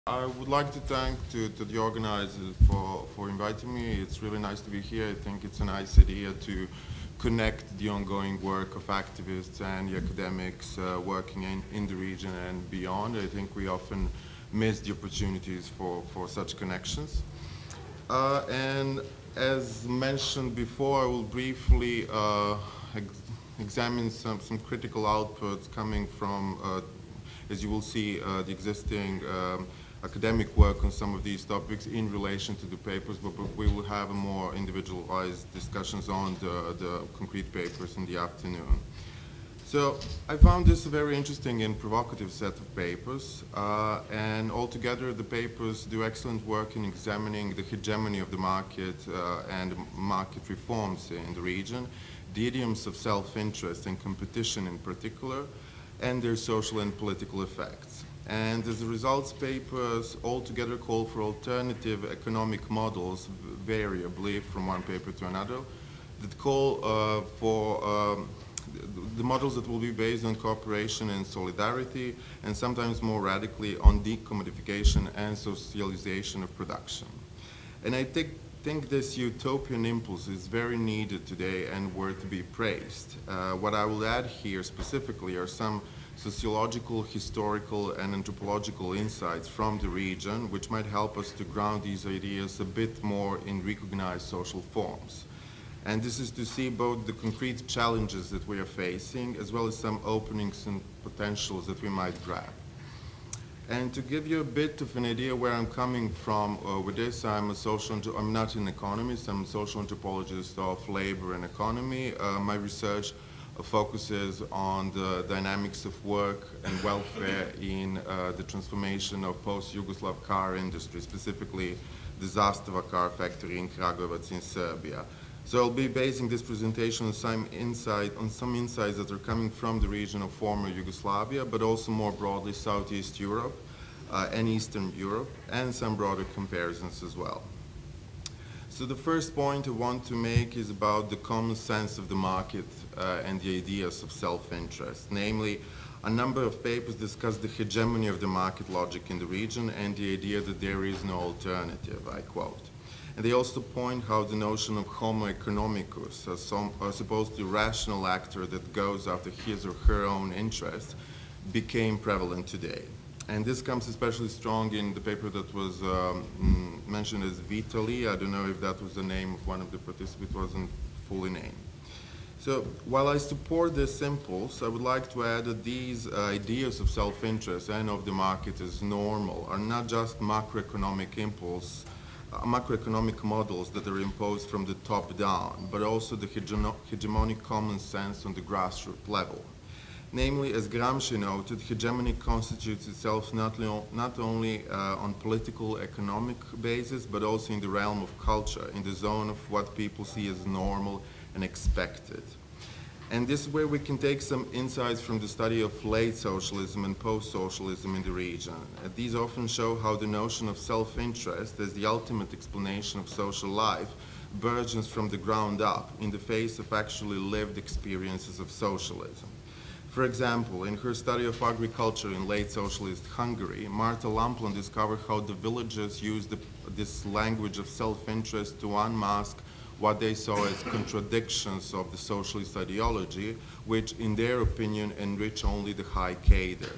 I would like to thank to the organizers for inviting me. It's really nice to be here. I think it's a nice idea to connect the ongoing work of activists and the academics working in the region and beyond. I think we often miss the opportunities for such connections. And as mentioned before, I will briefly examine some critical outputs coming from, as you will see, the existing academic work on some of these topics in relation to the papers, but we will have a more individualized discussions on the concrete papers in the afternoon. So I found this a very interesting and provocative set of papers, and altogether the papers do excellent work in examining the hegemony of the market and market reforms in the region, the idioms of self-interest and competition in particular, and their social and political effects. And as a result, papers altogether call for alternative economic models, variably from one paper to another, that call for the models that will be based on cooperation and solidarity, and sometimes more radically on decommodification and socialization of production. And I think this utopian impulse is very needed today and worth to be praised. What I will add here specifically are some sociological, historical, and anthropological insights from the region, which might help us to ground these ideas a bit more in recognized social forms. And this is to see both the concrete challenges that we are facing, as well as some openings and potentials that we might grab. And to give you a bit of an idea where I'm coming from with this, I'm not an economist, I'm a social anthropologist of labor and economy. My research focuses on the dynamics of work and welfare in the transformation of post-Yugoslav car industry, specifically the Zastava car factory in Kragujevac in Serbia. So I'll be basing this presentation on some insights that are coming from the region of former Yugoslavia, but also more broadly Southeast Europe and Eastern Europe, and some broader comparisons as well. So the first point I want to make is about the common sense of the market and the ideas of self-interest. Namely, a number of papers discuss the hegemony of the market logic in the region and the idea that there is no alternative, I quote. And they also point how the notion of homo economicus, as supposed to rational actor that goes after his or her own interest, became prevalent today. And this comes especially strong in the paper that was mentioned as Vitali. I don't know if that was the name of one of the participants, it wasn't fully named. So while I support this impulse, I would like to add that these ideas of self-interest and of the market as normal are not just macroeconomic models that are imposed from the top down, but also the hegemonic common sense on the grassroots level. Namely, as Gramsci noted, hegemony constitutes itself not only on political, economic basis, but also in the realm of culture, in the zone of what people see as normal and expected. And this is where we can take some insights from the study of late socialism and post-socialism in the region. These often show how the notion of self-interest as the ultimate explanation of social life burgeons from the ground up in the face of actually lived experiences of socialism. For example, in her study of agriculture in late socialist Hungary, Marta Lamplon discovered how the villagers used this language of self-interest to unmask what they saw as contradictions of the socialist ideology, which in their opinion enrich only the high cadre.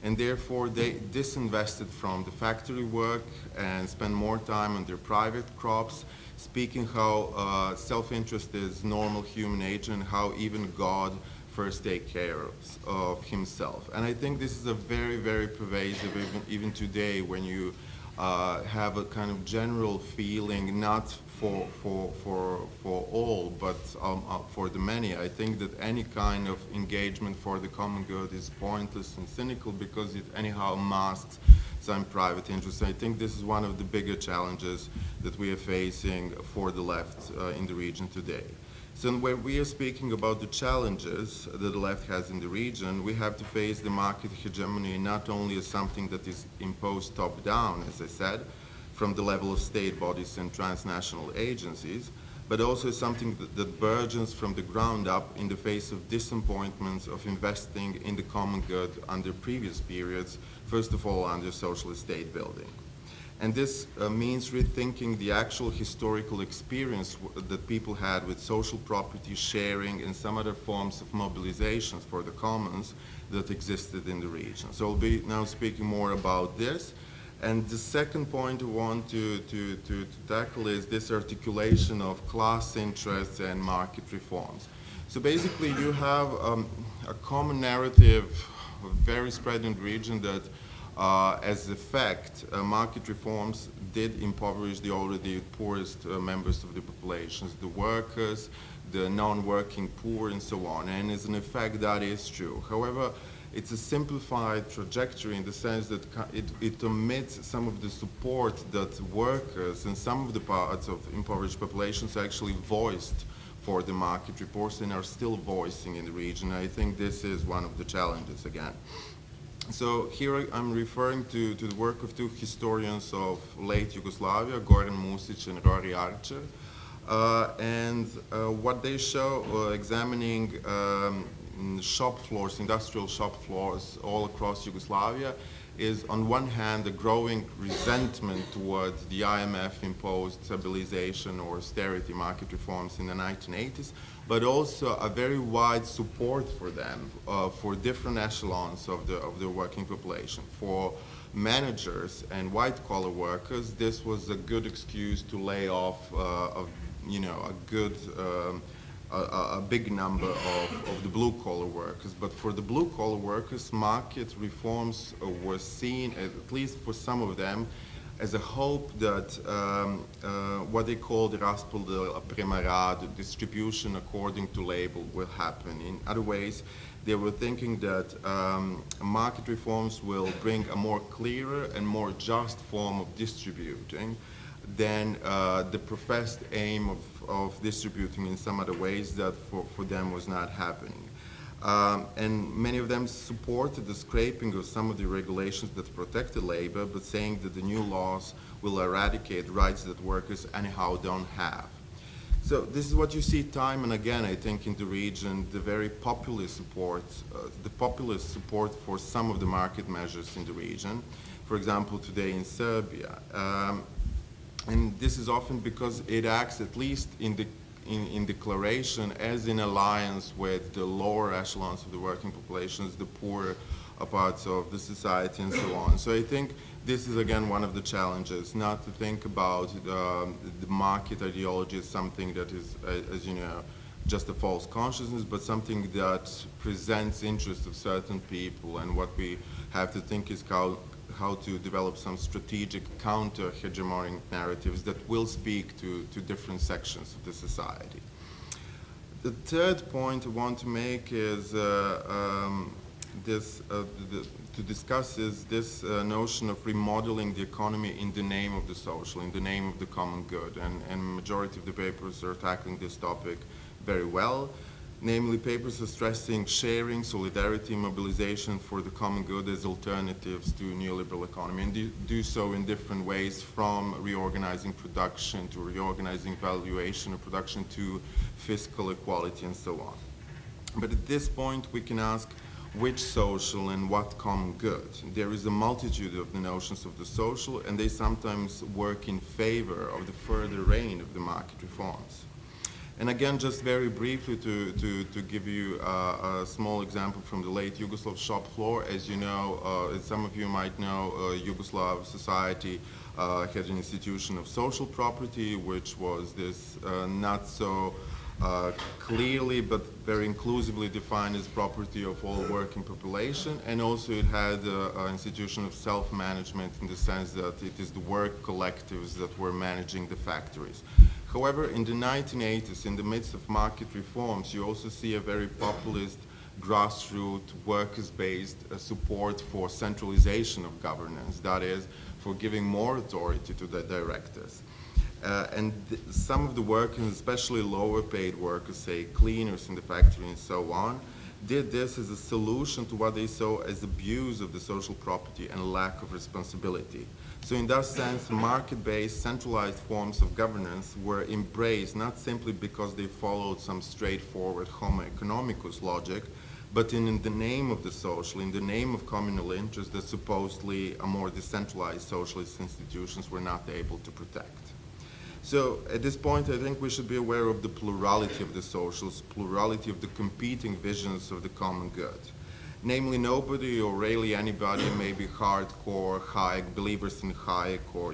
And therefore they disinvested from the factory work and spent more time on their private crops, speaking how self-interest is normal human nature and how even God first take care of himself. And I think this is a very, very pervasive, even today, when you have a kind of general feeling, not for all, but for the many. I think that any kind of engagement for the common good is pointless and cynical because it anyhow masks some private interests. I think this is one of the bigger challenges that we are facing for the left in the region today. So when we are speaking about the challenges that the left has in the region, we have to face the market hegemony not only as something that is imposed top-down, as I said, from the level of state bodies and transnational agencies, but also is something that burgeons from the ground up in the face of disappointments of investing in the common good under previous periods, first of all under social state building. And this means rethinking the actual historical experience that people had with social property sharing and some other forms of mobilizations for the commons that existed in the region. So I'll be now speaking more about this. And the second point I want to tackle is this articulation of class interests and market reforms. So basically you have a common narrative, very spread in the region, that as a fact, market reforms did impoverish the already poorest members of the populations, the workers, the non-working poor, and so on. And as an effect, that is true. However, it's a simplified trajectory in the sense that it omits some of the support that workers and some of the parts of impoverished populations actually voiced for the market reforms and are still voicing in the region. I think this is one of the challenges again. So here I'm referring to the work of two historians of late Yugoslavia, Goran Music and Rory Archer, and what they show examining shop floors, industrial shop floors all across Yugoslavia, is on one hand a growing resentment towards the IMF-imposed stabilization or austerity market reforms in the 1980s, but also a very wide support for them, for different echelons of the working population. For managers and white-collar workers, this was a good excuse to lay off a big number of the blue-collar workers. But for the blue-collar workers, market reforms were seen, at least for some of them, as a hope that what they called raspodel prema radu, distribution according to labor, will happen. In other ways, they were thinking that market reforms will bring a more clearer and more just form of distributing than the professed aim of distributing in some other ways that for them was not happening. And many of them supported the scraping of some of the regulations that protected labor, but saying that the new laws will eradicate rights that workers anyhow don't have. So this is what you see time and again, I think, in the region, the very populist support, for some of the market measures in the region. For example, today in Serbia. And this is often because it acts, at least in declaration, as in alliance with the lower echelons of the working populations, the poorer parts of the society, and so on. So I think this is again one of the challenges, not to think about the market ideology as something that is, as you know, just a false consciousness, but something that presents interests of certain people. And what we have to think is how to develop some strategic counter-hegemonic narratives that will speak to different sections of the society. The third point I want to make is to discuss is this notion of remodeling the economy in the name of the social, in the name of the common good. And majority of the papers are tackling this topic very well. Namely, papers are stressing sharing, solidarity, mobilization for the common good as alternatives to neoliberal economy, and do so in different ways, from reorganizing production to reorganizing valuation of production to fiscal equality and so on. But at this point, we can ask which social and what common good. There is a multitude of the notions of the social, and they sometimes work in favor of the further reign of the market reforms. And again, just very briefly to give you a small example from the late Yugoslav shop floor. As you know, as some of you might know, Yugoslav society had an institution of social property, which was this not so clearly but very inclusively defined as property of all working population. And also it had an institution of self-management in the sense that it is the work collectives that were managing the factories. However, in the 1980s, in the midst of market reforms, you also see a very populist, grassroots, workers-based support for centralization of governance, that is, for giving more authority to the directors. And some of the workers, especially lower paid workers, say cleaners in the factory and so on, did this as a solution to what they saw as abuse of the social property and lack of responsibility. So in that sense, market-based, centralized forms of governance were embraced not simply because they followed some straightforward homo economicus logic, but in the name of the social, in the name of communal interest that supposedly a more decentralized socialist institutions were not able to protect. So at this point, I think we should be aware of the plurality of the socials, plurality of the competing visions of the common good. Namely, nobody or rarely anybody, maybe hardcore Hayek, believers in Hayek, or,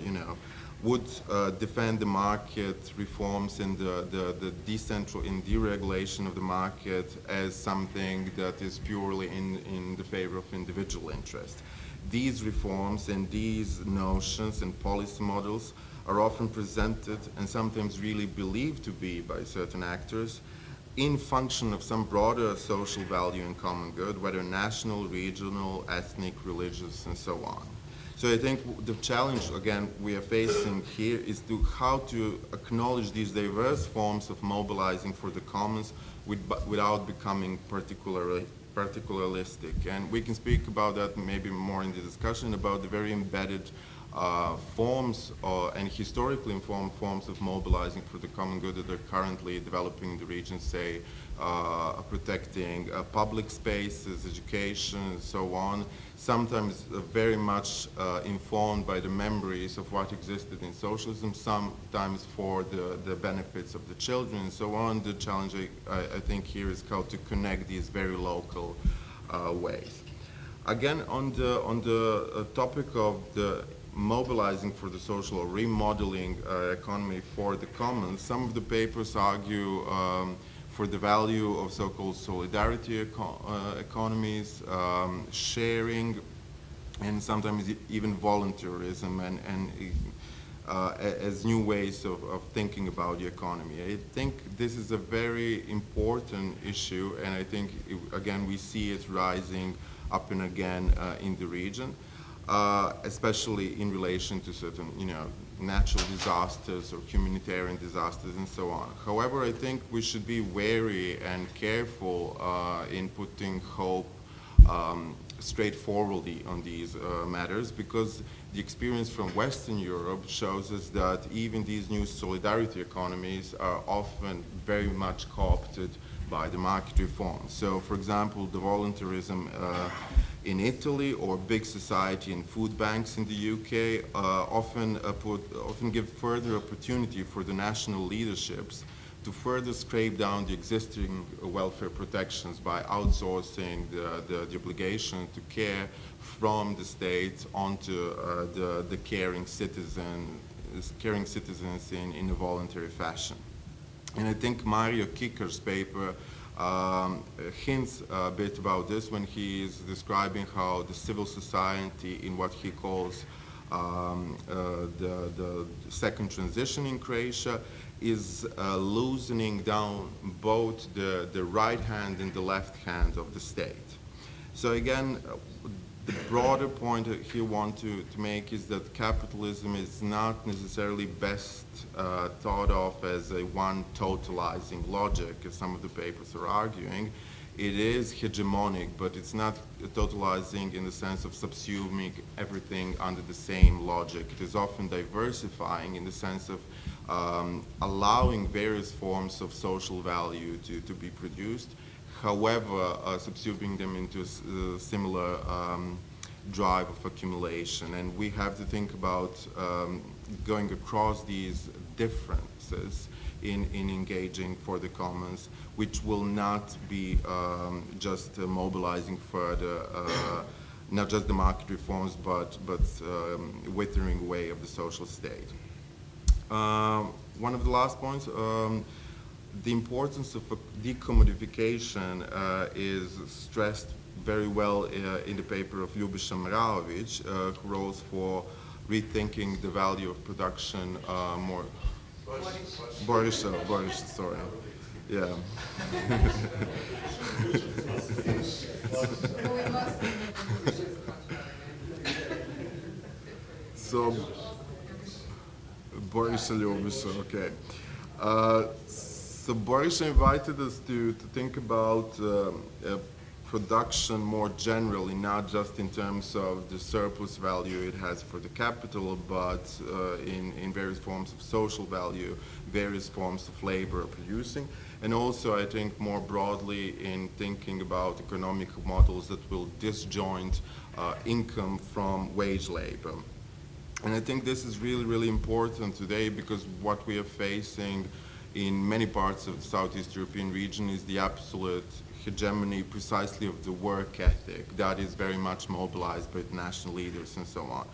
would defend the market reforms and the deregulation of the market as something that is purely in the favor of individual interest. These reforms and these notions and policy models are often presented and sometimes really believed to be by certain actors in function of some broader social value and common good, whether national, regional, ethnic, religious, and so on. So I think the challenge, again, we are facing here is how to acknowledge these diverse forms of mobilizing for the commons without becoming particularistic. And we can speak about that maybe more in the discussion about the very embedded forms and historically informed forms of mobilizing for the common good that are currently developing in the region, say protecting public spaces, education, and so on, sometimes very much informed by the memories of what existed in socialism, sometimes for the benefits of the children, and so on. The challenge, I think, here is how to connect these very local ways. Again, on the topic of the mobilizing for the social or remodeling economy for the commons, some of the papers argue for the value of so-called solidarity economies, sharing, and sometimes even volunteerism and as new ways of thinking about the economy. I think this is a very important issue, and I think, again, we see it rising up and again in the region. Especially in relation to certain, natural disasters or humanitarian disasters and so on. However, I think we should be wary and careful in putting hope straightforwardly on these matters, because the experience from Western Europe shows us that even these new solidarity economies are often very much co-opted by the market reforms. So, for example, the volunteerism in Italy or big society and food banks in the UK often give further opportunity for the national leaderships to further scrape down the existing welfare protections by outsourcing the obligation to care from the state onto the caring citizens in a voluntary fashion. And I think Mario Kicker's paper hints a bit about this when he is describing how the civil society in what he calls the second transition in Croatia is loosening down both the right hand and the left hand of the state. So again, the broader point here I want to make is that capitalism is not necessarily best thought of as a one totalizing logic, as some of the papers are arguing. It is hegemonic, but it's not totalizing in the sense of subsuming everything under the same logic. It is often diversifying in the sense of allowing various forms of social value to be produced, however, subsuming them into a similar drive of accumulation. And we have to think about going across these differences in engaging for the commons, which will not be just mobilizing further, not just the market reforms, but withering away of the social state. One of the last points, the importance of decommodification is stressed very well in the paper of Ljubiša Mraović, who rose for rethinking the value of production more. Boris, sorry. Yeah. So, Boris Ljubiša, okay. So Boris invited us to think about production more generally, not just in terms of the surplus value it has for the capital, but in various forms of social value, various forms of labor producing, and also I think more broadly in thinking about economic models that will disjoint income from wage labor. And I think this is really, really important today because what we are facing in many parts of the Southeast European region is the absolute hegemony precisely of the work ethic that is very much mobilized by national leaders and so on.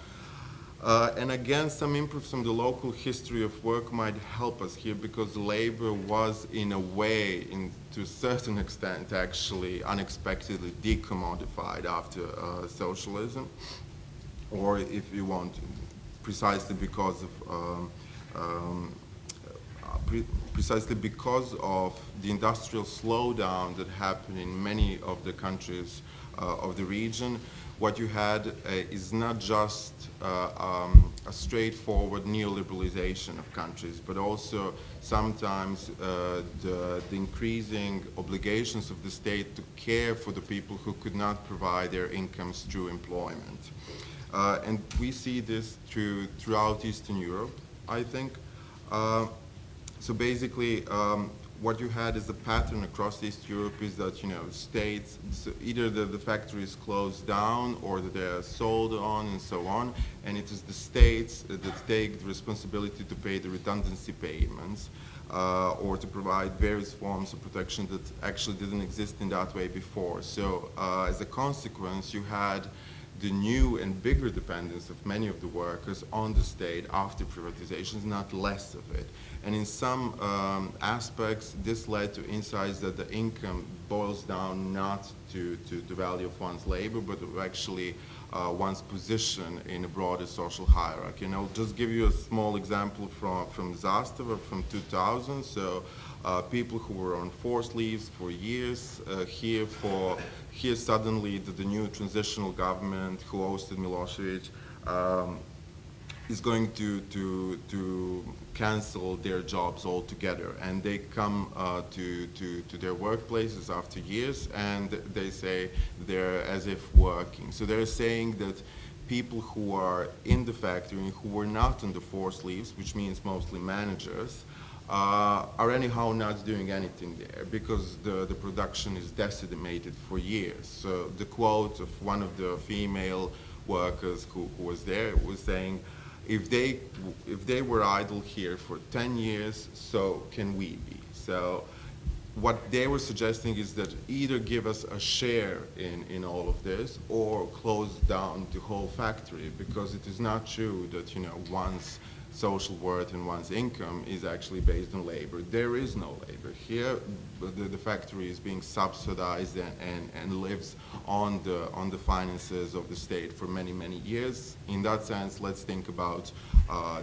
And again, some input from the local history of work might help us here because labor was in a way, to a certain extent actually, unexpectedly decommodified after socialism, or if you want, precisely because of the industrial slowdown that happened in many of the countries of the region. What you had is not just a straightforward neoliberalization of countries, but also sometimes the increasing obligations of the state to care for the people who could not provide their incomes through employment. And we see this throughout Eastern Europe, I think. So basically, what you had as a pattern across East Europe is that, states, so either the factories closed down or that they are sold on and so on, and it is the states that take the responsibility to pay the redundancy payments or to provide various forms of protection that actually didn't exist in that way before. So as a consequence, you had the new and bigger dependence of many of the workers on the state after privatizations, not less of it. And in some aspects, this led to insights that the income boils down not to the value of one's labor, but of actually one's position in a broader social hierarchy. And I'll just give you a small example from Zastava from 2000. So people who were on forced leaves for years, here suddenly the new transitional government who hosted Milosevic is going to cancel their jobs altogether, and they come to their workplaces after years, and they say they're as if working. So they're saying that people who are in the factory who were not on the forced leaves, which means mostly managers, are anyhow not doing anything there because the production is decimated for years. So the quote of one of the female workers who was there was saying, if they were idle here for 10 years, so can we be. So what they were suggesting is that either give us a share in all of this or close down the whole factory, because it is not true that one's social worth and one's income is actually based on labor. There is no labor. Here, the factory is being subsidized and lives on the finances of the state for many, many years. In that sense, let's think about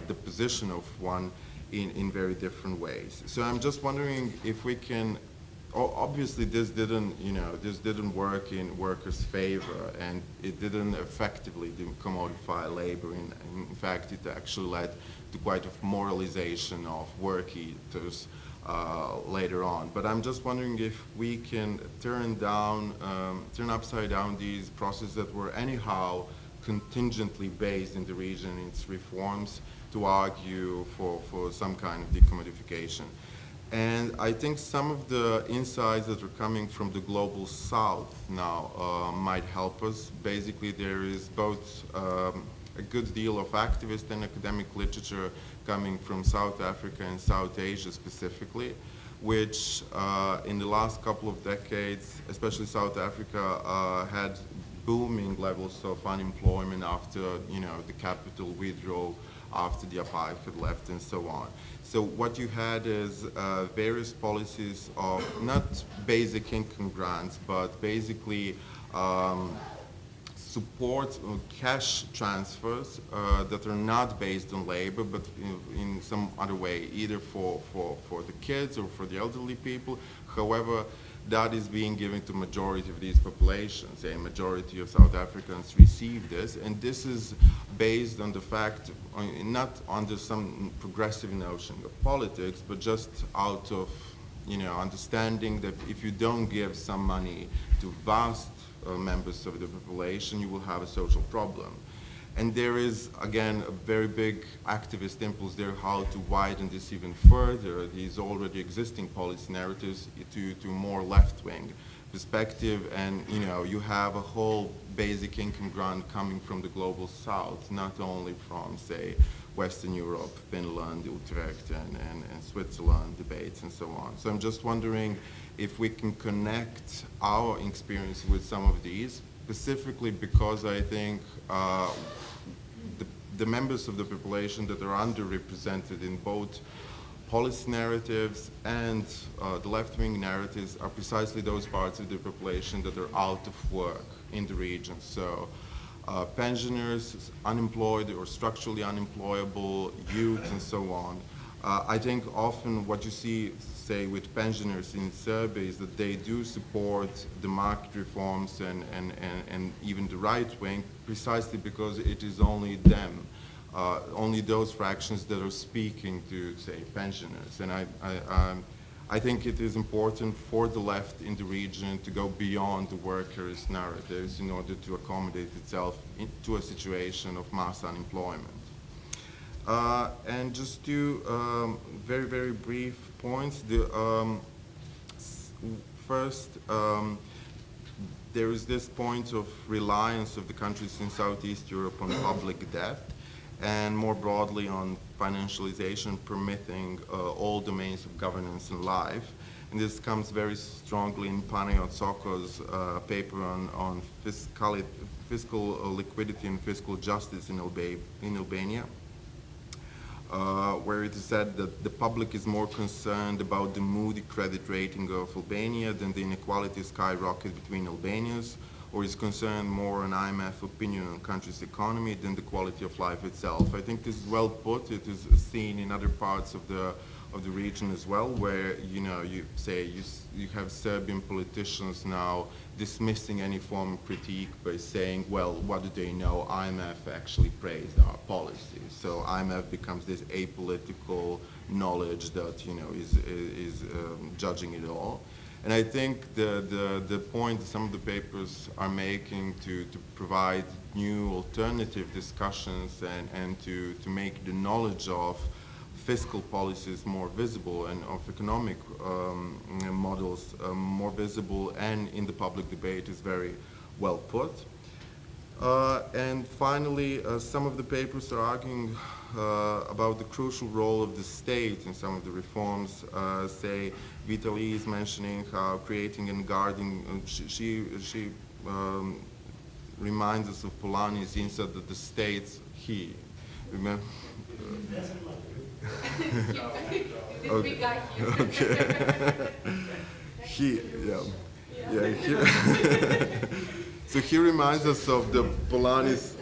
the position of one in very different ways. So I'm just wondering if we can, obviously this didn't work in workers' favor, and it didn't effectively commodify labor. In fact, it actually led to quite a moralization of work eaters later on. But I'm just wondering if we can turn upside down these processes that were anyhow contingently based in the region in its reforms to argue for some kind of decommodification. And I think some of the insights that are coming from the global south now might help us. Basically, there is both a good deal of activist and academic literature coming from South Africa and South Asia specifically, which in the last couple of decades, especially South Africa, had booming levels of unemployment after the capital withdrew, after the apartheid left, and so on. So what you had is various policies of not basic income grants, but basically support cash transfers that are not based on labor, but in some other way, either for the kids or for the elderly people. However, that is being given to majority of these populations. A majority of South Africans receive this, and this is based on the fact, not under some progressive notion of politics, but just out of understanding that if you don't give some money to vast members of the population, you will have a social problem. And there is, again, a very big activist impulse there how to widen this even further, these already existing policy narratives, to more left-wing perspective. And you have a whole basic income grant coming from the global south, not only from, say, Western Europe, Finland, Utrecht, and Switzerland debates and so on. So I'm just wondering if we can connect our experience with some of these, specifically because I think the members of the population that are underrepresented in both policy narratives and the left-wing narratives are precisely those parts of the population that are out of work in the region. So pensioners, unemployed or structurally unemployable, youth, and so on. I think often what you see, say, with pensioners in Serbia is that they do support the market reforms and even the right wing precisely because it is only them, only those fractions that are speaking to, say, pensioners. And I think it is important for the left in the region to go beyond the workers' narratives in order to accommodate itself into a situation of mass unemployment. And just two very, very brief points. First, there is this point of reliance of the countries in Southeast Europe on public debt, and more broadly on financialization permitting all domains of governance and life. And this comes very strongly in Panayot Soko's paper on fiscal liquidity and fiscal justice in Albania, where it is said that the public is more concerned about the moody credit rating of Albania than the inequality skyrocket between Albanians, or is concerned more on IMF opinion on country's economy than the quality of life itself. I think this is well put. It is seen in other parts of the region as well, where you have Serbian politicians now dismissing any form of critique by saying, well, what do they know? IMF actually praised our policies. So IMF becomes this apolitical knowledge that is judging it all. And I think the point some of the papers are making to provide new alternative discussions and to make the knowledge of fiscal policies more visible and of economic models more visible and in the public debate is very well put. And finally, some of the papers are arguing about the crucial role of the state in some of the reforms. Say, Vitaly is mentioning how creating and guarding, she reminds us of Polanyi's insight that the states, remember? This big guy here. Okay. So he reminds us of the Polanyi's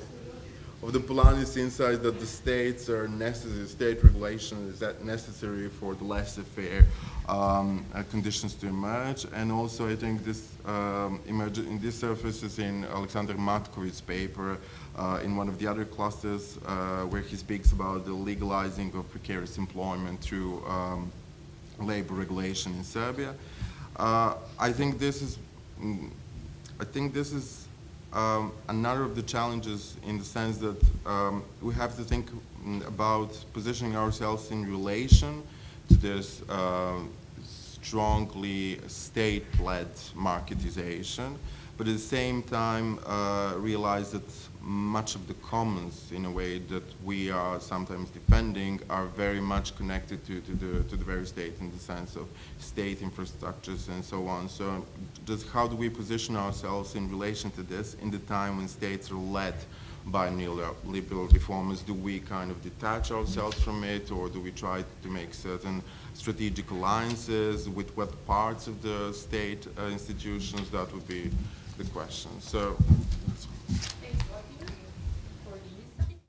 insight that the states are necessary, state regulation is that necessary for the laissez-faire conditions to emerge. And also I think this surfaces in Alexander Matkovic's paper in one of the other clusters where he speaks about the legalizing of precarious employment through labor regulation in Serbia. I think this is another of the challenges in the sense that we have to think about positioning ourselves in relation to this strongly state-led marketization, but at the same time realize that much of the commons, in a way that we are sometimes defending, are very much connected to the very state in the sense of state infrastructures and so on. So just how do we position ourselves in relation to this in the time when states are led by neoliberal reformers? Do we kind of detach ourselves from it, or do we try to make certain strategic alliances with what parts of the state institutions? That would be the question. So.